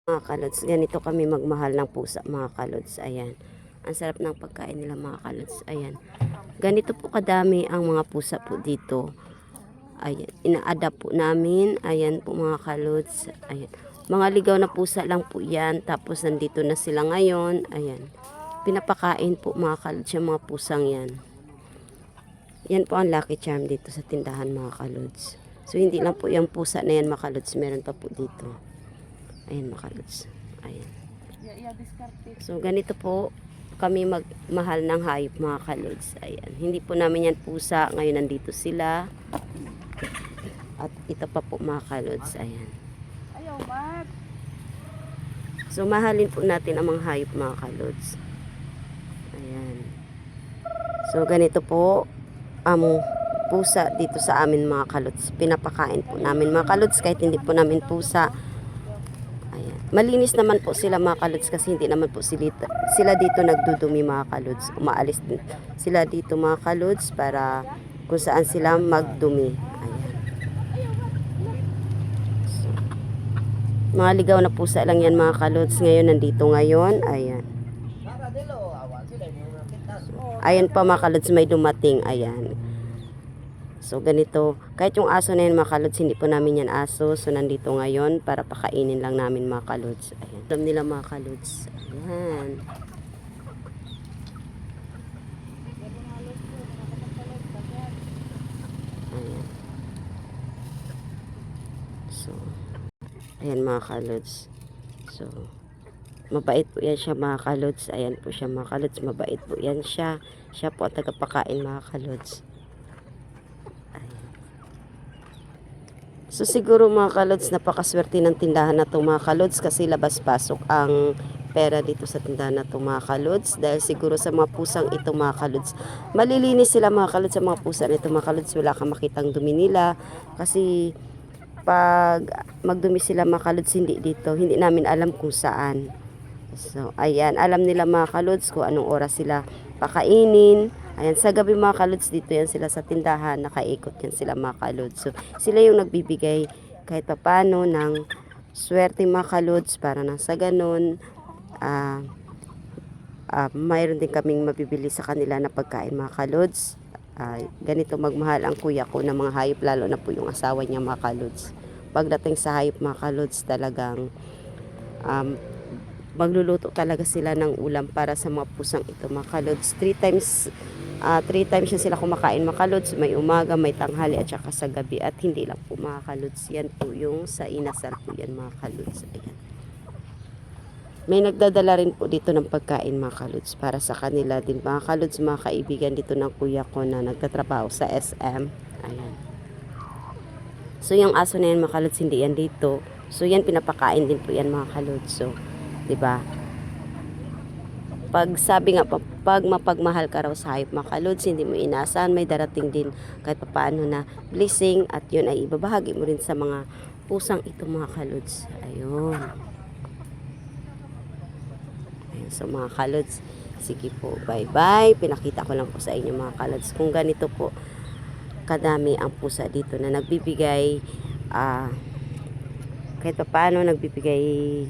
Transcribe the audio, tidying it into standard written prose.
Mga kalods, ganito kami magmahal ng pusa mga kalods. Ayan. Ang sarap ng pagkain nila mga kalods. Ayan. Ganito po kadami ang mga pusa po dito. Ayan. Ina-adapt po namin. Ayan po mga kalods. Ayan. Mga ligaw na pusa lang po yan. Tapos nandito na sila ngayon. Ayan. Pinapakain po mga kalods yung mga pusang yan. Yan po ang Lucky Charm dito sa tindahan mga kalods. So hindi lang po yung pusa na yan mga kalods. Meron pa po dito. Ayan mga kalods. Ayan. So ganito po kami magmahal ng hayop mga kalods. Ayan. Hindi po namin yan pusa. Ngayon nandito sila. At ito pa po mga kalods. Ayan. So mahalin po natin ang mga hayop mga kalods. Ayan. So ganito po ang pusa dito sa amin mga kalods. Pinapakain po namin mga kalods kahit hindi po namin pusa. Malinis naman po sila mga kalods kasi hindi naman po sila dito nagdudumi mga kalods. Umaalis din sila dito mga kalods para kung saan sila magdumi. Ayan. So, mga ligaw na pusa lang yan mga kalods. Ngayon nandito ngayon. Ayan. So, ayan pa mga kalods may dumating. Ayan. So ganito, kahit yung aso na yan mga kalods, hindi po namin yan aso. So nandito ngayon para pakainin lang namin mga kalods. Ayan. Alam nila mga kalods. Ayan. Ayan. So, ayan mga kalods. So, mabait po yan siya mga kalods. Ayan po siya mga kalods. Mabait po yan siya. Siya po ang tagapakain mga kalods. So siguro mga kalods, napakaswerte ng tindahan na to mga kalods kasi labas-pasok ang pera dito sa tindahan na to mga kalods dahil siguro sa mga pusang ito mga kalods. Malilinis sila mga kalods sa mga pusa nito mga kalods, wala kang makitang dumi nila kasi pag magdumi sila mga kalods hindi namin alam kung saan. So ayan, alam nila mga kalods kung anong oras sila pakainin. Ayan, sa gabi mga kalods, dito yan sila sa tindahan, nakaikot yan sila mga kalods. So, sila yung nagbibigay kahit papano ng swerte mga kalods para nang sa ganun, mayroon din kaming mabibili sa kanila na pagkain mga kalods. Ganito magmahal ang kuya ko ng mga hayop, lalo na po yung asawa niya mga kalods. Pagdating sa hayop mga kalods, talagang magluluto talaga sila ng ulam para sa mga pusang ito mga kalods. 3 times yan sila kumakain mga kalods. May umaga, may tanghali at saka sa gabi. At hindi lang po mga kalods. Yan po yung sa inasal po yan mga kalods. Ayan. May nagdadala rin po dito ng pagkain mga kalods para sa kanila din mga kalods, mga kaibigan dito ng kuya ko na nagtatrabaho sa SM. Ayan. So yung aso na yan mga kalods, hindi yan dito. So yan pinapakain din po yan mga kalods. So 'di ba? Pag sabi nga pag mapagmahal ka raw sa hayop mga kalods, hindi mo inaasahan may darating din kahit paano na blessing at yun ay ibabahagi mo rin sa mga pusang ito mga kalods. Ayun. Ayun, so mga kalods, sige po, bye bye. Pinakita ko lang po sa inyo mga kalods kung ganito po kadami ang pusa dito na nagbibigay kahit paano nagbibigay